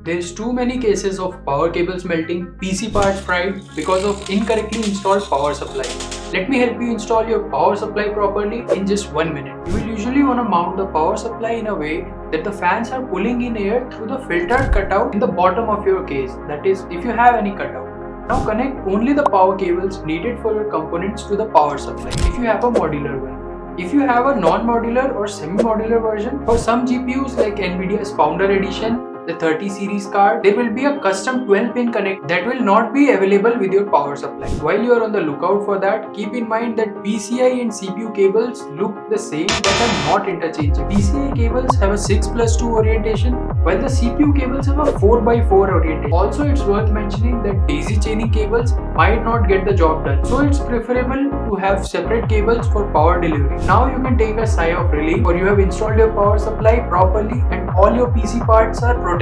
There's too many cases of power cables melting, PC parts fried because of incorrectly installed power supply. Let me help you install your power supply properly in just 1 minute. You will usually want to mount the power supply in a way that the fans are pulling in air through the filtered cutout in the bottom of your case, that is, if you have any cutout. Now connect only the power cables needed for your components to the power supply if you have a modular one. If you have a non-modular or semi-modular version, for some GPUs like NVIDIA's Founder Edition, the 30 series card, there will be a custom 12-pin connect that will not be available with your power supply. While you are on the lookout for that, keep in mind that PCI and CPU cables look the same but are not interchangeable. PCI cables have a 6+2 orientation while the CPU cables have a 4x4 orientation. Also, it's worth mentioning that daisy chaining cables might not get the job done, so it's preferable to have separate cables for power delivery. Now you can take a sigh of relief, for you have installed your power supply properly and all your PC parts are protected.